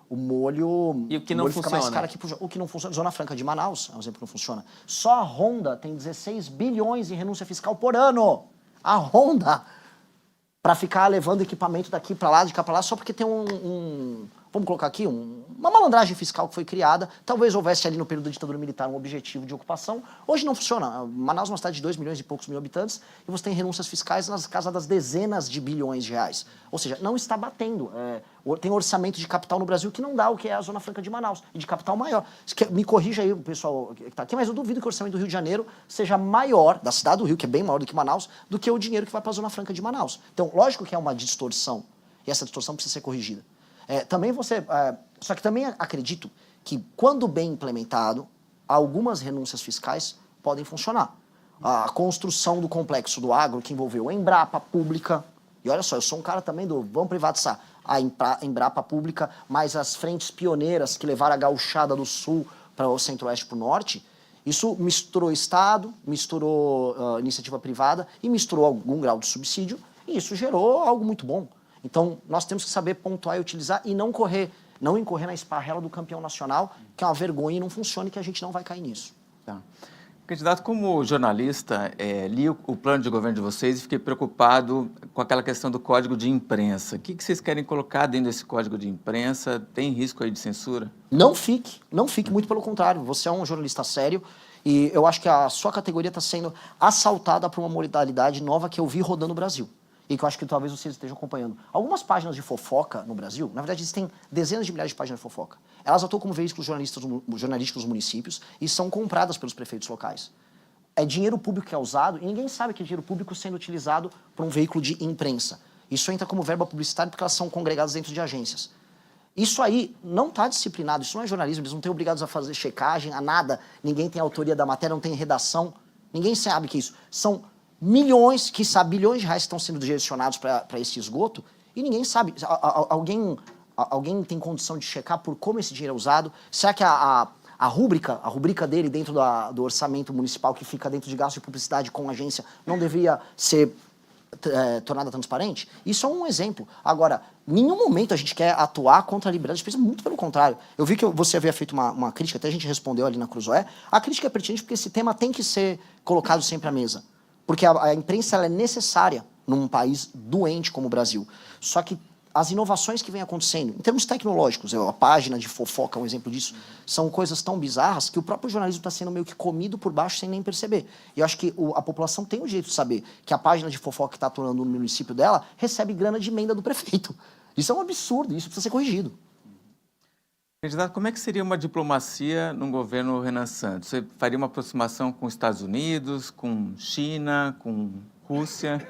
O molho, e o que não fica mais caro aqui o que não funciona. Zona Franca de Manaus é um exemplo que não funciona. Só a Honda tem 16 bilhões em renúncia fiscal por ano. A Honda, para ficar levando equipamento daqui para lá, de cá para lá, só porque tem vamos colocar aqui, uma malandragem fiscal que foi criada. Talvez houvesse ali no período da ditadura militar um objetivo de ocupação. Hoje não funciona. Manaus é uma cidade de 2 milhões e poucos mil habitantes e você tem renúncias fiscais nas casas das dezenas de bilhões de reais. Ou seja, não está batendo. Tem orçamento de capital no Brasil que não dá o que é a Zona Franca de Manaus, e de capital maior. Me corrija aí o pessoal que está aqui, mas eu duvido que o orçamento do Rio de Janeiro seja maior, da cidade do Rio, que é bem maior do que Manaus, do que o dinheiro que vai para a Zona Franca de Manaus. Então, lógico que é uma distorção, e essa distorção precisa ser corrigida. Só que também acredito que, quando bem implementado, algumas renúncias fiscais podem funcionar. A construção do complexo do agro, que envolveu a Embrapa Pública, e olha só, eu sou um cara também do vamos privatizar a Embrapa Pública, mas as frentes pioneiras que levaram a gauchada do sul para o centro-oeste para o norte, isso misturou Estado, misturou iniciativa privada e misturou algum grau de subsídio, e isso gerou algo muito bom. Então, nós temos que saber pontuar e utilizar e não incorrer na esparrela do campeão nacional, que é uma vergonha e não funciona e que a gente não vai cair nisso. Tá. Candidato, como jornalista, li o plano de governo de vocês e fiquei preocupado com aquela questão do código de imprensa. O que vocês querem colocar dentro desse código de imprensa? Tem risco aí de censura? Não fique, muito pelo contrário. Você é um jornalista sério e eu acho que a sua categoria está sendo assaltada por uma modalidade nova que eu vi rodando no Brasil. E que eu acho que talvez vocês estejam acompanhando. Algumas páginas de fofoca no Brasil, na verdade, existem dezenas de milhares de páginas de fofoca. Elas atuam como veículos jornalísticos nos municípios e são compradas pelos prefeitos locais. É dinheiro público que é usado e ninguém sabe que é dinheiro público sendo utilizado por um veículo de imprensa. Isso entra como verba publicitária porque elas são congregadas dentro de agências. Isso aí não está disciplinado, isso não é jornalismo, eles não estão obrigados a fazer checagem, a nada, ninguém tem autoria da matéria, não tem redação, ninguém sabe que isso. São milhões, quiçá bilhões de reais que estão sendo direcionados para esse esgoto e ninguém sabe. Alguém tem condição de checar por como esse dinheiro é usado? Será que a rubrica dele dentro do orçamento municipal que fica dentro de gasto de publicidade com agência não deveria ser tornada transparente? Isso é um exemplo. Agora, em nenhum momento a gente quer atuar contra a liberdade de expressão, muito pelo contrário. Eu vi que você havia feito uma crítica, até a gente respondeu ali na Cruzoé. A crítica é pertinente porque esse tema tem que ser colocado sempre à mesa. Porque a imprensa ela é necessária num país doente como o Brasil. Só que as inovações que vêm acontecendo, em termos tecnológicos, a página de fofoca é um exemplo disso, são coisas tão bizarras que o próprio jornalismo está sendo meio que comido por baixo sem nem perceber. E eu acho que a população tem o direito de saber que a página de fofoca que está atuando no município dela recebe grana de emenda do prefeito. Isso é um absurdo, isso precisa ser corrigido. Candidato, como é que seria uma diplomacia no governo Renan Santos? Você faria uma aproximação com os Estados Unidos, com China, com Rússia?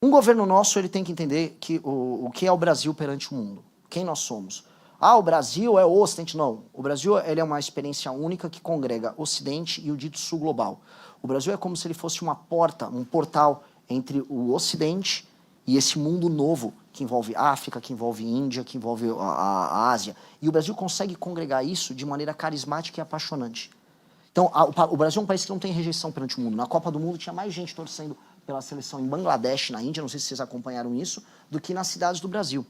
Um governo nosso, ele tem que entender que o que é o Brasil perante o mundo. Quem nós somos. Ah, o Brasil é o Ocidente. Não. O Brasil, ele é uma experiência única que congrega Ocidente e o dito Sul global. O Brasil é como se ele fosse uma porta, um portal entre o Ocidente e esse mundo novo que envolve África, que envolve Índia, que envolve a Ásia. E o Brasil consegue congregar isso de maneira carismática e apaixonante. Então, o Brasil é um país que não tem rejeição perante o mundo. Na Copa do Mundo tinha mais gente torcendo pela seleção em Bangladesh, na Índia, não sei se vocês acompanharam isso, do que nas cidades do Brasil.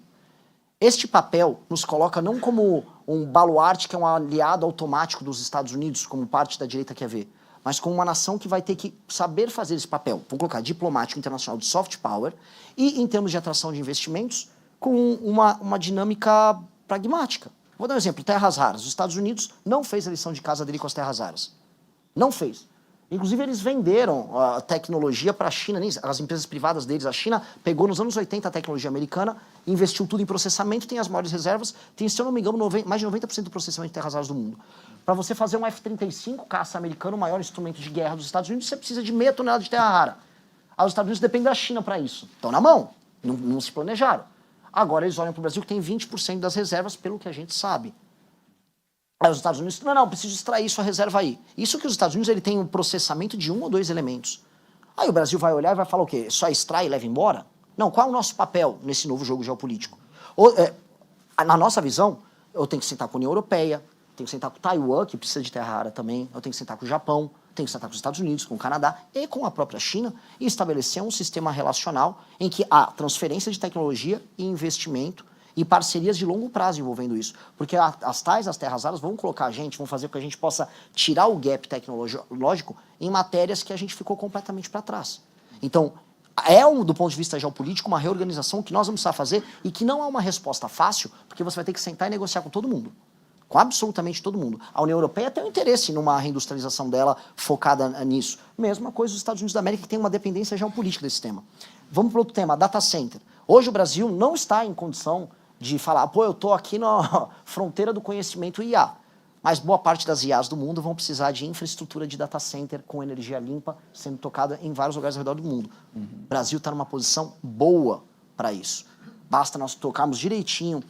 Este papel nos coloca não como um baluarte que é um aliado automático dos Estados Unidos, como parte da direita quer ver, mas como uma nação que vai ter que saber fazer esse papel, vamos colocar diplomático internacional de soft power, e em termos de atração de investimentos, com uma dinâmica pragmática. Vou dar um exemplo, terras raras. Os Estados Unidos não fez a lição de casa dele com as terras raras. Não fez. Inclusive, eles venderam a tecnologia para a China, as empresas privadas deles. A China pegou nos anos 80 a tecnologia americana, investiu tudo em processamento, tem as maiores reservas, tem, se eu não me engano, mais de 90% do processamento de terras raras do mundo. Para você fazer um F-35, caça americano, o maior instrumento de guerra dos Estados Unidos, você precisa de meia tonelada de terra rara. Os Estados Unidos dependem da China para isso. Estão na mão, não se planejaram. Agora eles olham para o Brasil que tem 20% das reservas, pelo que a gente sabe. Aí os Estados Unidos, não, preciso extrair sua reserva aí. Isso que os Estados Unidos ele tem um processamento de 1 ou 2 elementos. Aí o Brasil vai olhar e vai falar o quê? Só extrai e leva embora? Não, qual é o nosso papel nesse novo jogo geopolítico? Na nossa visão, eu tenho que sentar com a União Europeia, tenho que sentar com Taiwan, que precisa de terra rara também, eu tenho que sentar com o Japão, tenho que sentar com os Estados Unidos, com o Canadá e com a própria China e estabelecer um sistema relacional em que há transferência de tecnologia e investimento e parcerias de longo prazo envolvendo isso. Porque as terras raras vão colocar a gente, vão fazer com que a gente possa tirar o gap tecnológico em matérias que a gente ficou completamente para trás. Então, do ponto de vista geopolítico, uma reorganização que nós vamos precisar fazer e que não é uma resposta fácil, porque você vai ter que sentar e negociar com todo mundo. Com absolutamente todo mundo. A União Europeia tem um interesse numa reindustrialização dela focada nisso. Mesma coisa os Estados Unidos da América, que tem uma dependência geopolítica desse tema. Vamos para outro tema, data center. Hoje o Brasil não está em condição de falar, pô, eu estou aqui na fronteira do conhecimento IA. Mas boa parte das IAs do mundo vão precisar de infraestrutura de data center com energia limpa sendo tocada em vários lugares ao redor do mundo. O Brasil está numa posição boa para isso. Basta nós tocarmos direitinho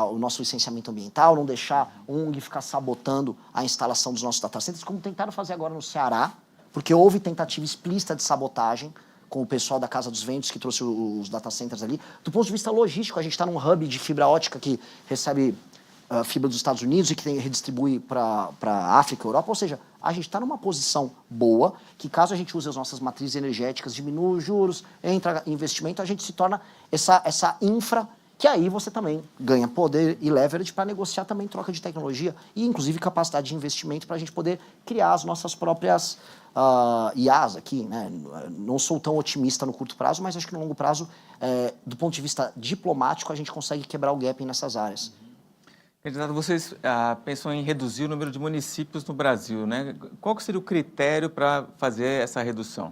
o nosso licenciamento ambiental, não deixar a ONG ficar sabotando a instalação dos nossos data centers, como tentaram fazer agora no Ceará, porque houve tentativa explícita de sabotagem com o pessoal da Casa dos Ventos, que trouxe os data centers ali. Do ponto de vista logístico, a gente está num hub de fibra ótica que recebe fibra dos Estados Unidos e que redistribui para a África e Europa. Ou seja, a gente está numa posição boa, que caso a gente use as nossas matrizes energéticas, diminua os juros, entra investimento, a gente se torna essa infra, que aí você também ganha poder e leverage para negociar também troca de tecnologia e, inclusive, capacidade de investimento para a gente poder criar as nossas próprias IAs aqui, né? Não sou tão otimista no curto prazo, mas acho que no longo prazo, do ponto de vista diplomático, a gente consegue quebrar o gap nessas áreas. Candidato, vocês pensam em reduzir o número de municípios no Brasil, né? Qual que seria o critério para fazer essa redução?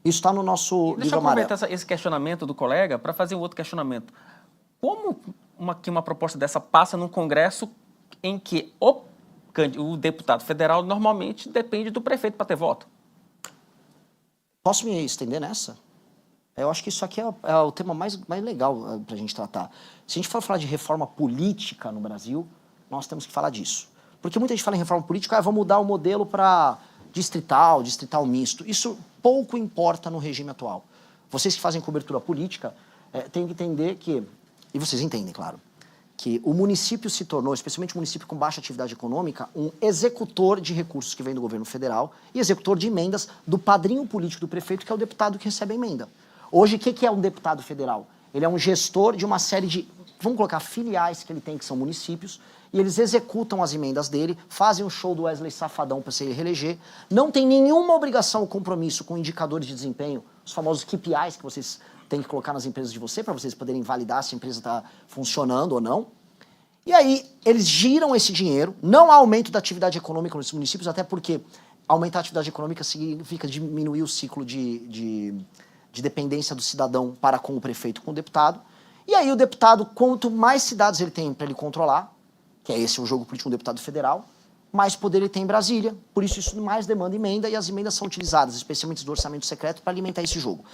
Isso está no nosso livro Deixa eu amarelo. aproveitar esse questionamento do colega para fazer um outro questionamento. Como uma proposta dessa passa num Congresso em que o deputado federal normalmente depende do prefeito para ter voto? Posso me estender nessa? Eu acho que isso aqui é o tema mais legal para a gente tratar. Se a gente for falar de reforma política no Brasil, nós temos que falar disso. Porque muita gente fala em reforma política, vamos mudar o modelo para distrital misto. Isso pouco importa no regime atual. Vocês que fazem cobertura política têm que entender que, e vocês entendem, claro, que o município se tornou, especialmente o município com baixa atividade econômica, um executor de recursos que vem do governo federal e executor de emendas do padrinho político do prefeito, que é o deputado que recebe a emenda. Hoje, o que é um deputado federal? Ele é um gestor de uma série de, vamos colocar, filiais que ele tem, que são municípios, e eles executam as emendas dele, fazem um show do Wesley Safadão para se reeleger, não tem nenhuma obrigação ou compromisso com indicadores de desempenho, os famosos KPIs que vocês tem que colocar nas empresas de você, para vocês poderem validar se a empresa está funcionando ou não. E aí, eles giram esse dinheiro, não há aumento da atividade econômica nos municípios, até porque aumentar a atividade econômica significa diminuir o ciclo de dependência do cidadão para com o prefeito, com o deputado. E aí o deputado, quanto mais cidades ele tem para ele controlar, que é esse o jogo político de um deputado federal, mais poder ele tem em Brasília, por isso mais demanda emenda, e as emendas são utilizadas, especialmente do orçamento secreto, para alimentar esse jogo.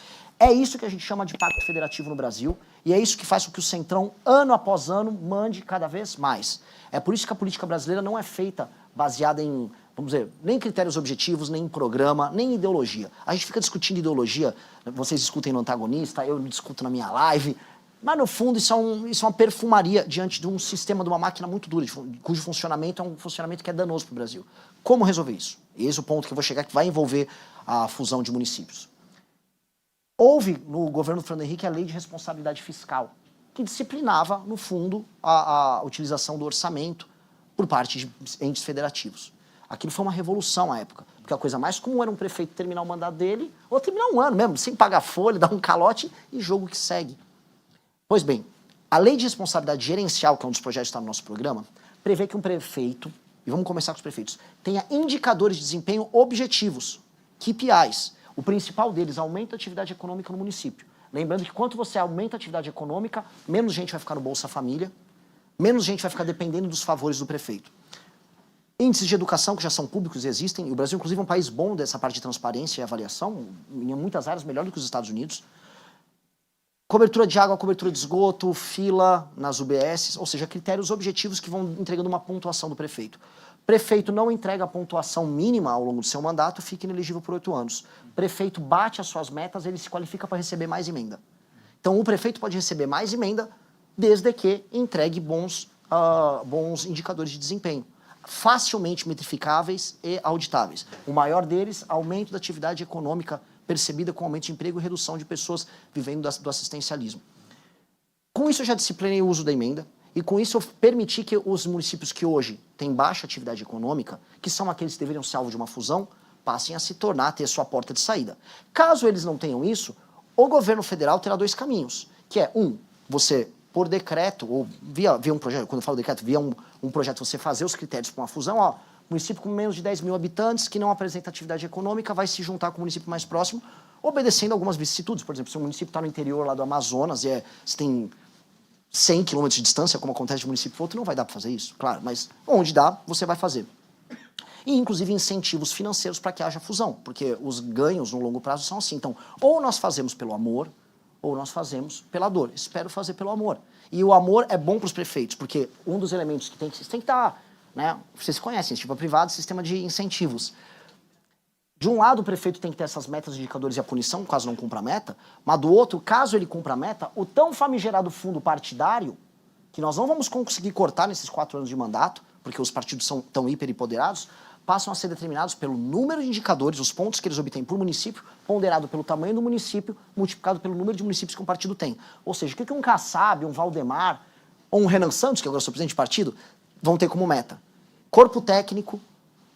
É isso que a gente chama de pacto federativo no Brasil, e é isso que faz com que o Centrão, ano após ano, mande cada vez mais. É por isso que a política brasileira não é feita baseada em, vamos dizer, nem critérios objetivos, nem em programa, nem em ideologia. A gente fica discutindo ideologia, vocês discutem no Antagonista, eu discuto na minha live, mas no fundo isso é uma perfumaria diante de um sistema, de uma máquina muito dura, cujo funcionamento é um funcionamento que é danoso para o Brasil. Como resolver isso? Esse é o ponto que eu vou chegar, que vai envolver a fusão de municípios. Houve no governo do Fernando Henrique a lei de responsabilidade fiscal, que disciplinava, no fundo, a utilização do orçamento por parte de entes federativos. Aquilo foi uma revolução à época, porque a coisa mais comum era um prefeito terminar o mandato dele, ou terminar um ano mesmo, sem pagar folha, dar um calote e jogo que segue. Pois bem, a lei de responsabilidade gerencial, que é um dos projetos que está no nosso programa, prevê que um prefeito, e vamos começar com os prefeitos, tenha indicadores de desempenho objetivos, KPIs. O principal deles, aumento da atividade econômica no município. Lembrando que quanto você aumenta a atividade econômica, menos gente vai ficar no Bolsa Família, menos gente vai ficar dependendo dos favores do prefeito. Índices de educação que já são públicos e existem, e o Brasil, inclusive, é um país bom dessa parte de transparência e avaliação, em muitas áreas melhor do que os Estados Unidos. Cobertura de água, cobertura de esgoto, fila nas UBSs, ou seja, critérios objetivos que vão entregando uma pontuação do prefeito. Prefeito não entrega a pontuação mínima ao longo do seu mandato, fica inelegível por 8 anos. Prefeito bate as suas metas, ele se qualifica para receber mais emenda. Então, o prefeito pode receber mais emenda desde que entregue bons indicadores de desempenho, facilmente metrificáveis e auditáveis. O maior deles, aumento da atividade econômica percebida com aumento de emprego e redução de pessoas vivendo do assistencialismo. Com isso, eu já disciplinei o uso da emenda, e com isso eu permiti que os municípios que hoje têm baixa atividade econômica, que são aqueles que deveriam ser alvo de uma fusão, passem a se tornar, ter sua porta de saída. Caso eles não tenham isso, o governo federal terá 2 caminhos, que é, você, por decreto, ou via um projeto, quando eu falo decreto, via um projeto, você fazer os critérios para uma fusão, município com menos de 10 mil habitantes, que não apresenta atividade econômica, vai se juntar com o município mais próximo, obedecendo algumas vicissitudes. Por exemplo, se o município está no interior lá do Amazonas e você tem 100 quilômetros de distância, como acontece de município para outro, não vai dar para fazer isso, claro, mas onde dá, você vai fazer. E, inclusive, incentivos financeiros para que haja fusão, porque os ganhos no longo prazo são assim. Então, ou nós fazemos pelo amor, ou nós fazemos pela dor. Espero fazer pelo amor. E o amor é bom para os prefeitos, porque um dos elementos que tem que estar, né, vocês conhecem, tipo privado, sistema de incentivos. De um lado, o prefeito tem que ter essas metas, indicadores e a punição, caso não cumpra a meta, mas do outro, caso ele cumpra a meta, o tão famigerado fundo partidário, que nós não vamos conseguir cortar nesses 4 anos de mandato, porque os partidos são tão hiperempoderados, passam a ser determinados pelo número de indicadores, os pontos que eles obtêm por município, ponderado pelo tamanho do município, multiplicado pelo número de municípios que um partido tem. Ou seja, o que um Kassab, um Valdemar, ou um Renan Santos, que agora sou presidente de partido, vão ter como meta? Corpo técnico,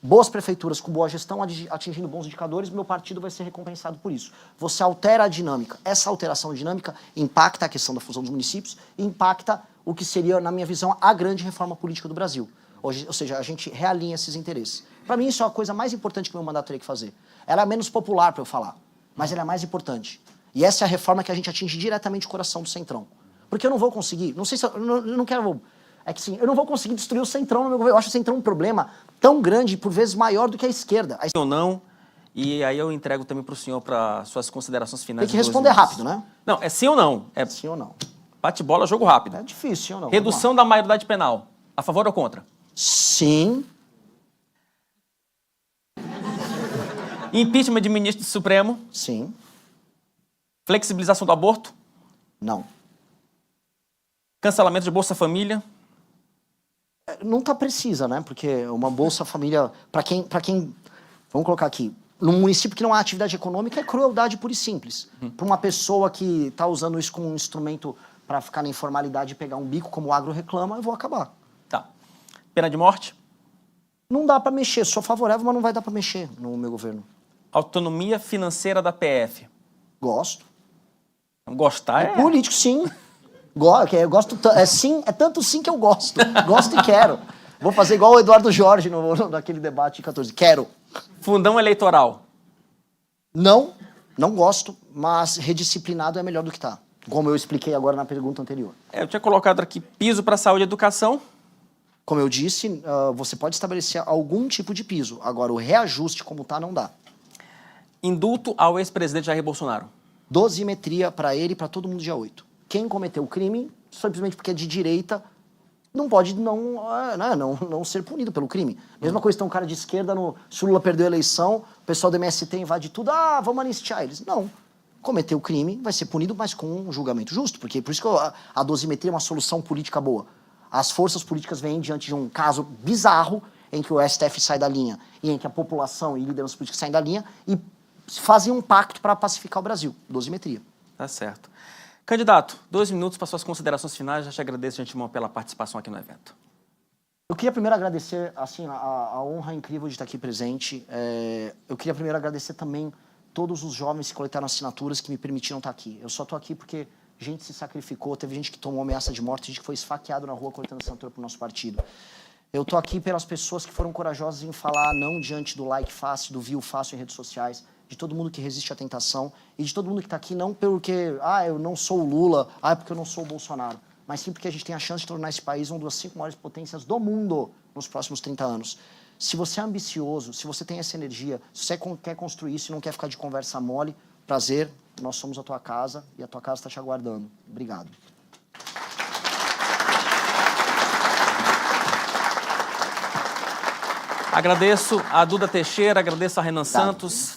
boas prefeituras com boa gestão, atingindo bons indicadores, meu partido vai ser recompensado por isso. Você altera a dinâmica. Essa alteração dinâmica impacta a questão da fusão dos municípios e impacta o que seria, na minha visão, a grande reforma política do Brasil. Ou seja, a gente realinha esses interesses. Para mim, isso é a coisa mais importante que o meu mandato teria que fazer. Ela é menos popular para eu falar, mas ela é mais importante. E essa é a reforma que a gente atinge diretamente o coração do Centrão. Porque eu não vou conseguir, não sei se eu não quero... É que sim, eu não vou conseguir destruir o Centrão no meu governo. Eu acho o Centrão um problema tão grande, por vezes maior do que a esquerda. Ou não, e aí eu entrego também para o senhor para suas considerações finais. Tem que responder rápido, né? Não, é sim ou não? É sim ou não. Bate-bola, jogo rápido. É difícil, sim ou não? Redução da maioridade penal. A favor ou contra? Sim. Impeachment de ministro do Supremo. Sim. Flexibilização do aborto. Não. Cancelamento de Bolsa Família. Não tá precisa, né? Porque uma Bolsa Família, para quem, vamos colocar aqui, num município que não há atividade econômica, é crueldade pura e simples. Para uma pessoa que está usando isso como um instrumento para ficar na informalidade e pegar um bico, como o agro reclama, eu vou acabar. Tá. Pena de morte. Não dá para mexer, sou favorável, mas não vai dar para mexer no meu governo. Autonomia financeira da PF. Gosto. Gostar é... Político, sim. Eu gosto, é tanto sim que eu gosto. Gosto e quero. Vou fazer igual o Eduardo Jorge naquele debate de 14. Quero. Fundão eleitoral. Não gosto, mas redisciplinado é melhor do que tá. Como eu expliquei agora na pergunta anterior. Eu tinha colocado aqui piso para saúde e educação. Como eu disse, você pode estabelecer algum tipo de piso. Agora, o reajuste como tá, não dá. Indulto ao ex-presidente Jair Bolsonaro. Dosimetria para ele e para todo mundo dia 8. Quem cometeu o crime, simplesmente porque é de direita, não pode não ser punido pelo crime. Mesma coisa, tem um cara de esquerda, se o Lula perdeu a eleição, o pessoal do MST invade tudo, vamos anistiar eles. Não. Cometeu o crime, vai ser punido, mas com um julgamento justo. Porque por isso que a dosimetria é uma solução política boa. As forças políticas vêm diante de um caso bizarro, em que o STF sai da linha, e em que a população e lideranças políticas saem da linha, e fazem um pacto para pacificar o Brasil. Dosimetria. Tá certo. Candidato, 2 minutos para suas considerações finais. Já te agradeço de antemão pela participação aqui no evento. Eu queria primeiro agradecer assim, a honra incrível de estar aqui presente. Eu queria primeiro agradecer também todos os jovens que coletaram assinaturas que me permitiram estar aqui. Eu só estou aqui porque gente se sacrificou, teve gente que tomou ameaça de morte, gente que foi esfaqueado na rua coletando assinatura para o nosso partido. Eu estou aqui pelas pessoas que foram corajosas em falar não diante do like fácil, do view fácil em redes sociais, de todo mundo que resiste à tentação e de todo mundo que está aqui não porque, eu não sou o Lula, porque eu não sou o Bolsonaro, mas sim porque a gente tem a chance de tornar esse país uma das 5 maiores potências do mundo nos próximos 30 anos. Se você é ambicioso, se você tem essa energia, se você quer construir isso e não quer ficar de conversa mole, prazer, nós somos a tua casa e a tua casa está te aguardando. Obrigado. Agradeço a Duda Teixeira, agradeço a Renan Santos.